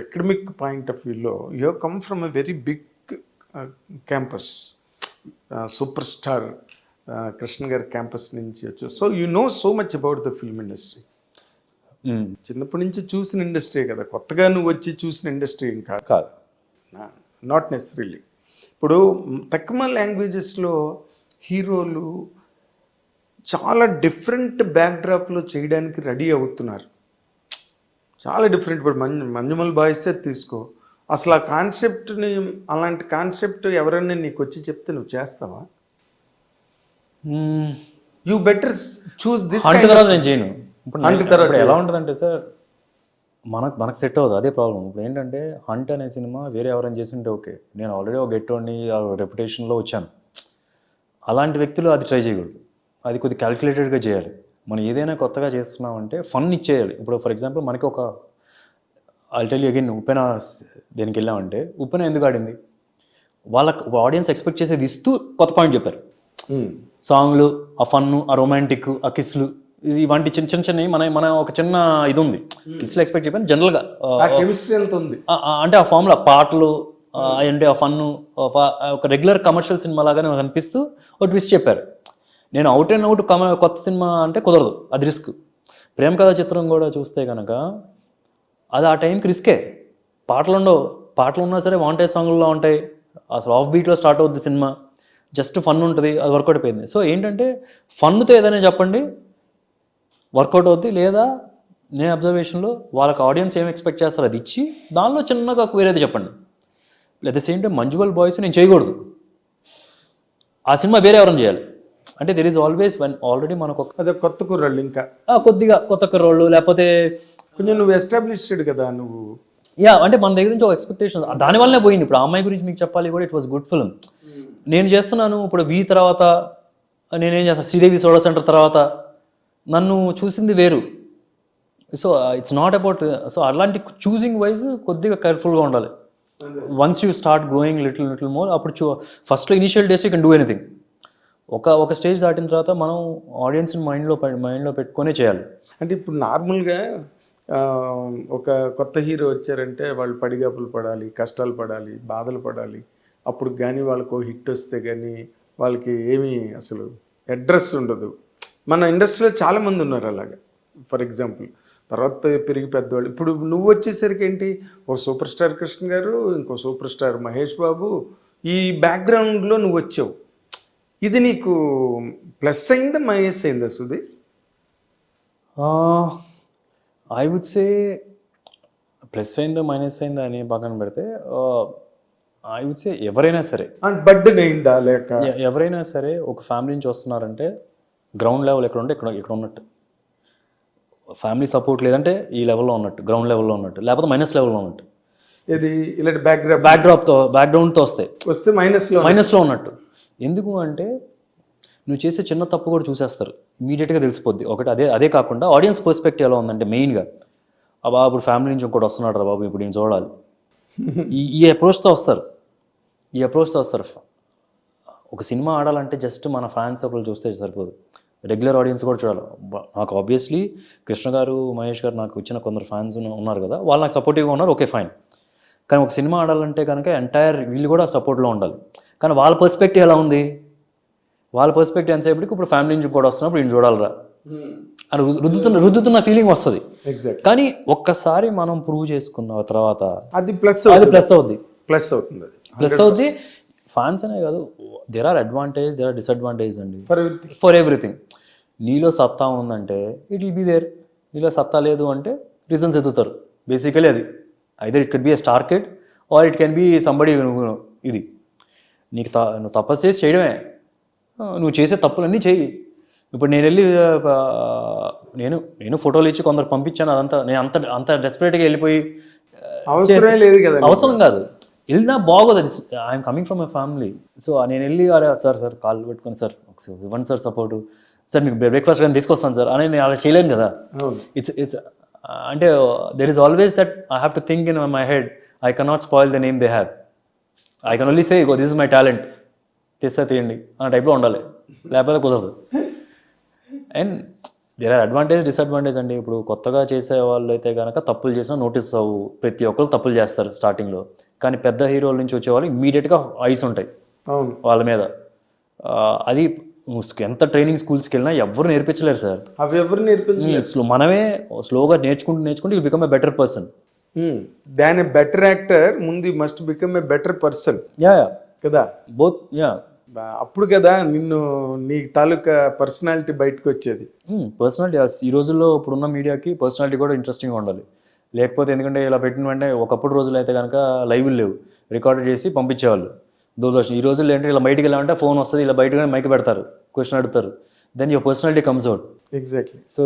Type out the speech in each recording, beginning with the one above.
academic point of view, you have come from a very big campus, superstar Krishna గారి campus నుంచి వచ్చు. So you know so much about the film industry. చిన్నప్పటి నుంచి చూసిన industry కదా, కొత్తగా నువ్వు వచ్చి చూసిన ఇండస్ట్రీ ఏం కాదు. Not necessarily. ఇప్పుడు తక్కువ లాంగ్వేజెస్లో హీరోలు చాలా డిఫరెంట్ బ్యాక్డ్రాప్లో చేయడానికి రెడీ అవుతున్నారు. చాలా డిఫరెంట్. ఇప్పుడు మంజుమల్ బాయ్సే తీసుకో, అసలు ఆ కాన్సెప్ట్ని, అలాంటి కాన్సెప్ట్ ఎవరైనా నీకు వచ్చి చెప్తే నువ్వు చేస్తావా? You better choose this. నేను చేయను. ఇప్పుడు ఎలా ఉంటుందంటే సార్, మనకు సెట్ అవ్వదు, అదే ప్రాబ్లం. ఇప్పుడు ఏంటంటే హంట్ అనే సినిమా వేరే ఎవరైనా చేసింటే ఓకే, నేను ఆల్రెడీ ఒక గెట్టోని రెప్యుటేషన్లో వచ్చాను. అలాంటి వ్యక్తులు అది ట్రై చేయకూడదు, అది కొద్దిగా క్యాల్కులేటెడ్గా చేయాలి. మనం ఏదైనా కొత్తగా చేస్తున్నామంటే ఫన్ ఇచ్చేయాలి. ఇప్పుడు ఫర్ ఎగ్జాంపుల్ మనకి ఒక టెల్ యూ అగైన్, ఉప్పెన దేనికి వెళ్ళామంటే ఉప్పెన ఎందుకు ఆడింది, వాళ్ళకి ఆడియన్స్ ఎక్స్పెక్ట్ చేసేది ఇస్తూ కొత్త పాయింట్ చెప్పారు. సాంగ్లు, ఆ ఫన్ను, ఆ రొమాంటిక్, ఆ కిస్లు, ఇవంటి చిన్న చిన్నవి మన ఒక చిన్న ఇది ఉంది. కిస్లు ఎక్స్పెక్ట్ చెప్పాను జనరల్గా అంటే ఆ ఫామ్లో పాటలు అంటే ఆ ఫన్ను ఒక రెగ్యులర్ కమర్షియల్ సినిమా లాగానే అనిపిస్తూ ఒక ట్విస్ట్ చెప్పారు. నేను అవుట్ అండ్ అవుట్ కొత్త సినిమా అంటే కుదరదు, అది రిస్క్. ప్రేమ కథా చిత్రం కూడా చూస్తే కనుక అది ఆ టైంకి రిస్కే. పాటలు ఉన్నా సరే వాంటేజ్ సాంగ్లో ఉంటాయి, అసలు ఆఫ్ బీట్లో స్టార్ట్ అవుద్ది సినిమా, జస్ట్ ఫన్ ఉంటుంది, అది వర్కౌట్ అయిపోయింది. సో ఏంటంటే ఫన్తో ఏదైనా చెప్పండి, వర్కౌట్ అవుద్ది. లేదా నేను అబ్జర్వేషన్లో వాళ్ళకి ఆడియన్స్ ఏం ఎక్స్పెక్ట్ చేస్తారో అది ఇచ్చి దానిలో చిన్నగా వేరేది చెప్పండి. అట్ ద సేమ్ టైం మంజువల్ బాయ్స్ నేను చేయకూడదు, ఆ సినిమా వేరే ఎవరైనా చేయాలి. అంటే there is always one already మనకు అదే కొత్త కుర్రాళ్ళు, ఇంకా కొద్దిగా కొత్త కుర్రాళ్ళు, లేకపోతే కొంచెం నువ్వు ఎస్టాబ్లిష్డ్ కదా నువ్వు. అంటే మన దగ్గర నుంచి ఒక ఎక్స్పెక్టేషన్ దానివల్లనే పోయింది. ఇప్పుడు ఆ అమ్మాయి గురించి మీకు చెప్పాలి కూడా, ఇట్ వాస్ గుడ్ ఫిల్మ్. నేను చేస్తున్నాను ఇప్పుడు వి తర్వాత నేనేం చేస్తాను, శ్రీదేవి సోడా సెంటర్ తర్వాత నన్ను చూసింది వేరు. So it's not about. So అలాంటి చూసింగ్ వైజ్ కొద్దిగా కేర్ఫుల్గా ఉండాలి. Once you start growing little more, అప్పుడు ఫస్ట్లో initial days you can do anything. ఒక స్టేజ్ దాటిన తర్వాత మనం ఆడియన్స్ని మైండ్లో పెట్టుకునే చేయాలి. అంటే ఇప్పుడు నార్మల్గా ఒక కొత్త హీరో వచ్చారంటే వాళ్ళు పడిగాపులు పడాలి, కష్టాలు పడాలి, బాధలు పడాలి. అప్పుడు కానీ వాళ్ళకు హిట్ వస్తే కానీ వాళ్ళకి ఏమీ అసలు అడ్రస్ ఉండదు. మన ఇండస్ట్రీలో చాలామంది ఉన్నారు అలాగా. ఫర్ ఎగ్జాంపుల్ తర్వాత పెరిగి పెద్దవాళ్ళు. ఇప్పుడు నువ్వు వచ్చేసరికి ఏంటి, ఒక సూపర్ స్టార్ కృష్ణ గారు, ఇంకో సూపర్ స్టార్ మహేష్ బాబు, ఈ బ్యాక్గ్రౌండ్లో నువ్వు వచ్చావు. ఇది నీకు ప్లస్ అయిందా మైనస్ అయిందా Sudheer? I would say plus అయిందా మైనస్ అయిందా అని పక్కన పెడితే ఐ వుడ్ సే ఎవరైనా సరే బర్డెన్ అయిందా, లేక ఎవరైనా సరే ఒక ఫ్యామిలీ నుంచి వస్తున్నారంటే గ్రౌండ్ లెవెల్ ఎక్కడ ఉంటే ఇక్కడ ఉన్నట్టు, ఫ్యామిలీ సపోర్ట్ లేదంటే ఈ లెవెల్లో ఉన్నట్టు, గ్రౌండ్ లెవెల్లో ఉన్నట్టు, లేకపోతే మైనస్ లెవెల్లో ఉన్నట్టు. ఇది ఇలాంటి బ్యాక్గ్రౌండ్తో వస్తే మైనస్లో ఉన్నట్టు. ఎందుకు అంటే నువ్వు చేసే చిన్న తప్పు కూడా చూసేస్తారు, ఇమీడియట్గా తెలిసిపోద్ది. ఒకటి అదే కాకుండా ఆడియన్స్ పర్స్పెక్టివ్ ఎలా ఉందంటే మెయిన్గా, బాబు ఇప్పుడు ఫ్యామిలీ నుంచి ఇంకోటి వస్తున్నాడు రా బాబు, ఇప్పుడు నేను చూడాలి, ఈ అప్రోచ్తో వస్తారు. ఒక సినిమా ఆడాలంటే జస్ట్ మన ఫ్యాన్స్ ఒకళ్ళు చూస్తే సరిపోదు, రెగ్యులర్ ఆడియన్స్ కూడా చూడాలి. నాకు ఆబ్వియస్లీ కృష్ణ గారు, మహేష్ గారు నాకు ఇచ్చిన కొందరు ఫ్యాన్స్ ఉన్నారు కదా, వాళ్ళు నాకు సపోర్టివ్గా ఉన్నారు, ఓకే ఫైన్. కానీ ఒక సినిమా ఆడాలంటే కనుక ఎంటైర్ వీళ్ళు కూడా సపోర్ట్లో ఉండాలి. కానీ వాళ్ళ పర్స్పెక్టివ్ ఎలా ఉంది, వాళ్ళ పర్స్పెక్టివ్ ఎంతసేపటికి ఇప్పుడు ఫ్యామిలీ నుంచి కూడా వస్తున్నప్పుడు నేను చూడాలరా అని రుద్దుతున్న ఫీలింగ్ వస్తుంది. కానీ ఒక్కసారి మనం ప్రూవ్ చేసుకున్న తర్వాత అది ప్లస్ అవుద్ది. ఫ్యాన్స్ అనే కాదు, there are advantage, there are disadvantage అండి ఫర్ ఎవ్రీథింగ్. నీలో సత్తా ఉందంటే ఇట్ విల్ బీ దేర్, నీలో సత్తా లేదు అంటే రీజన్స్ ఎత్తుతారు. బేసికలీ అది either it can be A star kid are it can be somebody. ఇది నువ్వు తపస్సు చేసి చేయడమే, నువ్వు చేసే తప్పులన్నీ చెయ్యి. ఇప్పుడు నేను వెళ్ళి నేను ఫోటోలు ఇచ్చి కొందరు పంపించాను, అదంతా నేను అంత డెస్పరేట్గా వెళ్ళిపోయి అవసరం కాదు, వెళ్ళినా బాగోదు. అది I'm coming from my family. So నేను వెళ్ళి సార్ కాల్ పెట్టుకొని సార్ ఇవ్వండి సార్ సపోర్టు, సార్ మీకు బ్రేక్ఫాస్ట్ కానీ తీసుకొస్తాను సార్ అని నేను అలా చేయలేను కదా. ఇట్స్ అంటే there is always that I have to think in my head, I cannot spoil the name they have, I can only say this is my talent, తీస్తే తీయండి అన్న టైప్లో ఉండాలి, లేకపోతే కుదరదు. And there are advantage disadvantage అండి. ఇప్పుడు కొత్తగా చేసే వాళ్ళు అయితే కనుక తప్పులు చేసినా నోటీస్ అవ్వు, ప్రతి ఒక్కరు తప్పులు చేస్తారు స్టార్టింగ్లో. కానీ పెద్ద హీరోల నుంచి వచ్చేవాళ్ళు ఇమ్మీడియట్గా ఐస్ ఉంటాయి అవును, వాళ్ళ మీద. అది ఎంత ట్రైనింగ్ స్కూల్స్కి వెళ్ళినా ఎవరు నేర్పించలేరు సార్. అవి ఎవరు నేర్పించలేదు. మనమే స్లోగా నేర్చుకుంటూ you become a better person. Than a better actor ముందు must become a better person yeah కదా. Both yeah. అప్పుడు కదా నిన్ను నీ తాలూకా పర్సనాలిటీ బయటకు వచ్చేది. పర్సనాలిటీ ఈ రోజుల్లో ఇప్పుడున్న మీడియాకి పర్సనాలిటీ కూడా ఇంట్రెస్టింగ్గా ఉండాలి. లేకపోతే ఎందుకంటే ఇలా పెట్టిన వెంటనే ఒకప్పుడు రోజులు అయితే కనుక లైవ్లు లేవు, రికార్డ్ చేసి పంపించేవాళ్ళు దూరదర్శన్. ఈ రోజుల్లో ఏంటంటే ఇలా బయటికి వెళ్ళామంటే ఫోన్ వస్తుంది, ఇలా బయటకు మైక్ పెడతారు, క్వశ్చన్ అడుగుతారు, then your personality comes out. Exactly. So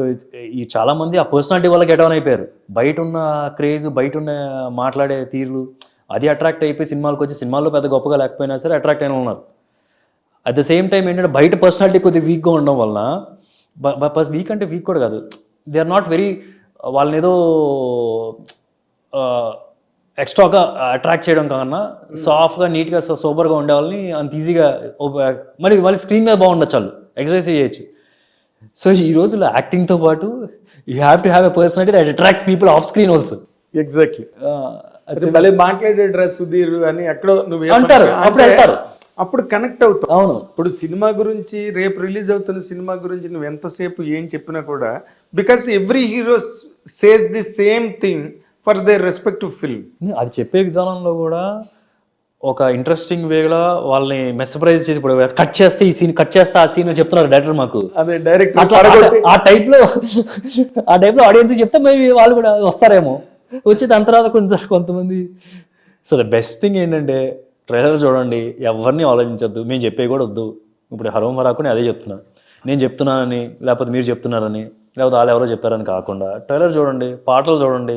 ఈ చాలామంది ఆ పర్సనాలిటీ వల్ల గెట్ ఆన్ అయిపోయారు. బయట ఉన్న క్రేజ్, బయట ఉన్న మాట్లాడే తీరులు అది అట్రాక్ట్ అయిపోయి సినిమాలకు వచ్చి సినిమాల్లో పెద్ద గొప్పగా లేకపోయినా సరే అట్రాక్ట్ అయిన ఉన్నారు. అట్ ద సేమ్ టైం ఏంటంటే బయట పర్సనాలిటీ కొద్దిగా వీక్గా ఉండడం వలన, వీక్ అంటే వీక్ కూడా కాదు, దే ఆర్ నాట్ వెరీ, వాళ్ళని ఏదో ఎక్స్ట్రాగా అట్రాక్ట్ చేయడం కన్నా సాఫ్ట్గా నీట్గా సూపర్గా ఉండే వాళ్ళని అంత ఈజీగా మరి వాళ్ళ స్క్రీన్ మీద బాగుండొచ్చు, వాళ్ళు ఎక్సర్సైజ్ చేయొచ్చు. సో ఈ రోజుల్లో యాక్టింగ్తో పాటు you have to have a personality that attracts people off screen also. Exactly. భలే మాట్లాడే డ్రెస్ సుధీర్ అని ఎక్కడో నువ్వు అంటారు, అప్పుడు వెళ్తారు, అప్పుడు కనెక్ట్ అవుతావు. అవును. ఇప్పుడు సినిమా గురించి, రేపు రిలీజ్ అవుతున్న సినిమా గురించి నువ్వు ఎంతసేపు ఏం చెప్పినా కూడా, because every hero says the same thing for their respective film. అది చెప్పే విధానంలో కూడా ఒక ఇంట్రెస్టింగ్ వేగా వాళ్ళని మెస్పరైజ్ చేసి, ఇప్పుడు కట్ చేస్తే ఈ సీన్, కట్ చేస్తే ఆ సీన్ చెప్తున్నారు డైరెక్టర్ మాకు. అదే డైరెక్ట్ ఆ టైప్లో ఆడియన్స్ చెప్తే మేబీ వాళ్ళు కూడా వస్తారేమో. వచ్చి దాని తర్వాత కొంతమంది. సో ద బెస్ట్ థింగ్ ఏంటంటే ట్రైలర్ చూడండి, ఎవరిని ఆలోచించద్దు, మేము చెప్పే కూడా వద్దు. ఇప్పుడు హరోం హరాకుని అదే చెప్తున్నా, నేను చెప్తున్నానని, లేకపోతే మీరు చెప్తున్నారని, లేకపోతే వాళ్ళు ఎవరో చెప్పారని కాకుండా ట్రైలర్ చూడండి, పాటలు చూడండి,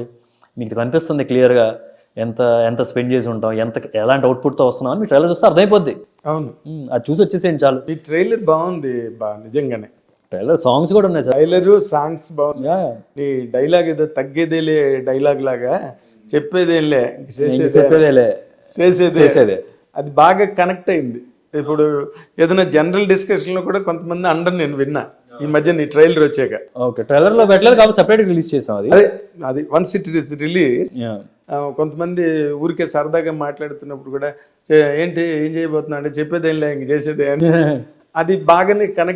మీకు కనిపిస్తుంది క్లియర్గా ఎంత ఎంత స్పెండ్ చేసి ఉంటాం, ఎలాంటి అవుట్పుట్తో వస్తున్నాం అని మీ ట్రైలర్ చూస్తే అర్థమైపోద్ది. అవును, అది చూసి వచ్చేసేయండి చాలు. ఈ ట్రైలర్ బాగుంది నిజంగానే. ట్రైలర్ సాంగ్స్ కూడా ఉన్నాయి సార్. ట్రైలర్ సాంగ్స్ బాగుంది. నీ డైలాగ్ ఏదో తగ్గేదేలే డైలాగ్ లాగా, చెప్పేదేలే చెప్పేదేలే చేసేదే, అది బాగా కనెక్ట్ అయింది. ఇప్పుడు ఏదైనా జనరల్ డిస్కషన్ లో కూడా కొంతమంది అండర్ నేను విన్నా ఈ మధ్య నీ ట్రైలర్ వచ్చాక. ఓకే, ట్రైలర్ లో పెట్టలేదు కాబట్టి సెపరేట్ రిలీజ్ చేసాం. అది వన్స్ ఇట్ ఇస్ రిలీజ్, కొంతమంది ఊరికే సరదాగా మాట్లాడుతున్నప్పుడు కూడా ఏంటి ఏం చేయబోతున్నా అంటే చెప్పేదేం లే ఇంక చేసేదే అని, అది బాగానే కనెక్ట్